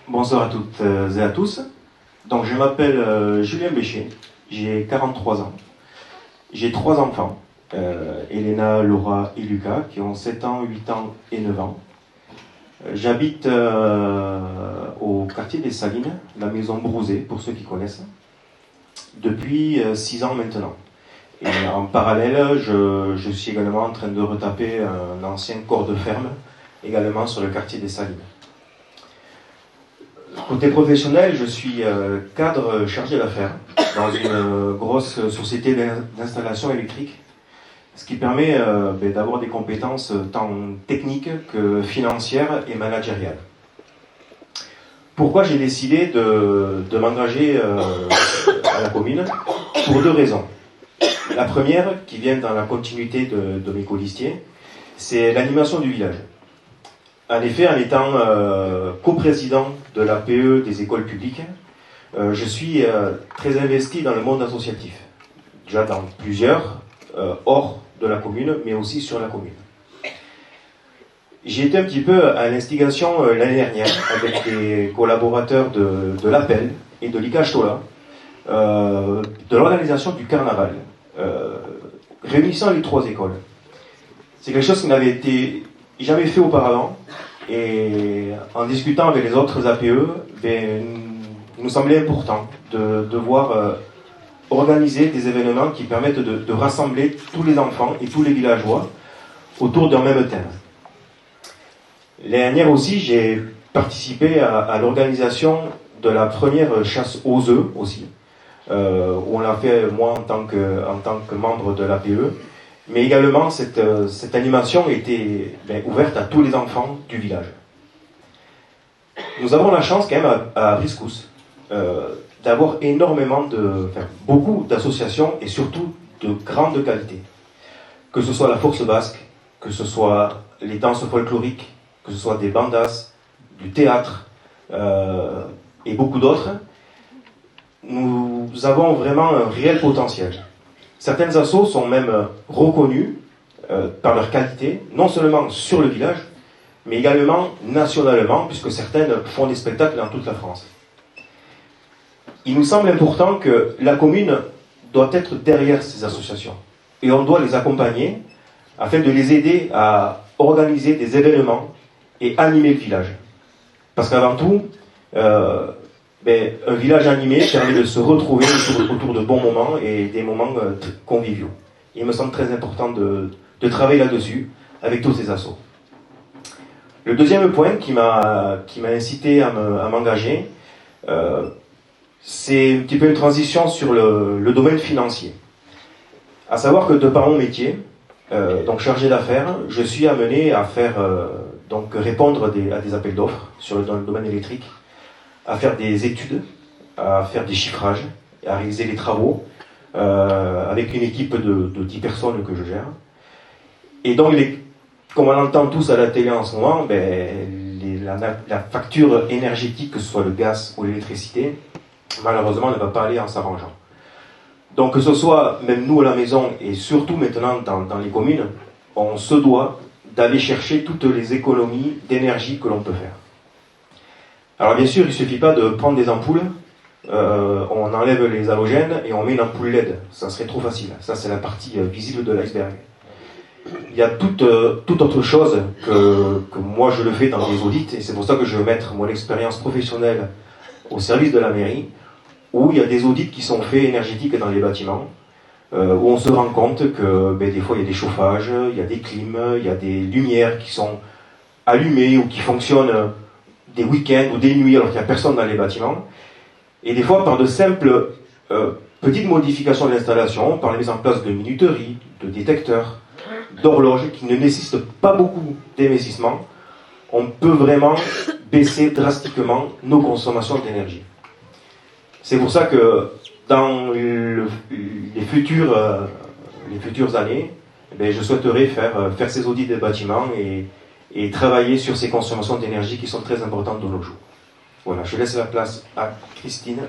Bonsoir à toutes et à tous. Donc, je m'appelle Julien Bécher, j'ai 43 ans. J'ai 3 enfants, Elena, Laura et Lucas, qui ont 7 ans, 8 ans et 9 ans. J'habite au quartier des Salines, la maison Brouzé, pour ceux qui connaissent, depuis 6 ans maintenant. Et en parallèle, je suis également en train de retaper un ancien corps de ferme, également sur le quartier des Salines. Côté professionnel, je suis cadre chargé d'affaires dans une grosse société d'installation électrique, ce qui permet d'avoir des compétences tant techniques que financières et managériales. Pourquoi j'ai décidé de m'engager à la commune? Pour 2 raisons. La première, qui vient dans la continuité de mes colistiers, c'est l'animation du village. En effet, en étant coprésident de l'APE des écoles publiques, je suis très investi dans le monde associatif. Déjà dans plusieurs, hors de la commune, mais aussi sur la commune. J'ai été un petit peu à l'instigation l'année dernière avec des collaborateurs de l'APEL et de l'ICACHTOLA, de l'organisation du carnaval, réunissant les 3 écoles. C'est quelque chose qui n'avait été jamais fait auparavant, et en discutant avec les autres APE, il nous semblait important de devoir organiser des événements qui permettent de rassembler tous les enfants et tous les villageois autour d'un même thème. L'année dernière aussi, j'ai participé à l'organisation de la première chasse aux œufs aussi, où on l'a fait moi en tant que membre de l'APE. Mais également, cette animation était ouverte à tous les enfants du village. Nous avons la chance quand même à Briscousse d'avoir beaucoup d'associations et surtout de grande qualité. Que ce soit la Force Basque, que ce soit les danses folkloriques, que ce soit des bandas, du théâtre et beaucoup d'autres, nous avons vraiment un réel potentiel. Certaines assos sont même reconnues par leur qualité, non seulement sur le village, mais également nationalement, puisque certaines font des spectacles dans toute la France. Il nous semble important que la commune doit être derrière ces associations, et on doit les accompagner afin de les aider à organiser des événements et animer le village. Parce qu'avant tout, un village animé permet de se retrouver autour de bons moments et des moments conviviaux. Il me semble très important de travailler là-dessus avec tous ces assos. Le deuxième point qui m'a incité à m'engager, c'est un petit peu une transition sur le domaine financier. À savoir que de par mon métier, donc chargé d'affaires, je suis amené à faire répondre à des appels d'offres dans le domaine électrique, à faire des études, à faire des chiffrages, à réaliser des travaux avec une équipe de 10 personnes que je gère. Et donc, comme on entend tous à la télé en ce moment, la facture énergétique, que ce soit le gaz ou l'électricité, malheureusement ne va pas aller en s'arrangeant. Donc que ce soit même nous à la maison et surtout maintenant dans les communes, on se doit d'aller chercher toutes les économies d'énergie que l'on peut faire. Alors bien sûr, il ne suffit pas de prendre des ampoules, on enlève les halogènes et on met une ampoule LED. Ça serait trop facile. Ça, c'est la partie visible de l'iceberg. Il y a toute autre chose que moi je le fais dans les audits, et c'est pour ça que je veux mettre mon expérience professionnelle au service de la mairie, où il y a des audits qui sont faits énergétiques dans les bâtiments, où on se rend compte que des fois il y a des chauffages, il y a des clims, il y a des lumières qui sont allumées ou qui fonctionnent des week-ends ou des nuits alors qu'il n'y a personne dans les bâtiments. Et des fois, par de simples petites modifications de l'installation, par la mise en place de minuteries, de détecteurs, d'horloges qui ne nécessitent pas beaucoup d'investissement, on peut vraiment baisser drastiquement nos consommations d'énergie. C'est pour ça que dans les futures années, je souhaiterais faire ces audits des bâtiments et travailler sur ces consommations d'énergie qui sont très importantes de nos jours. Voilà, je laisse la place à Christine.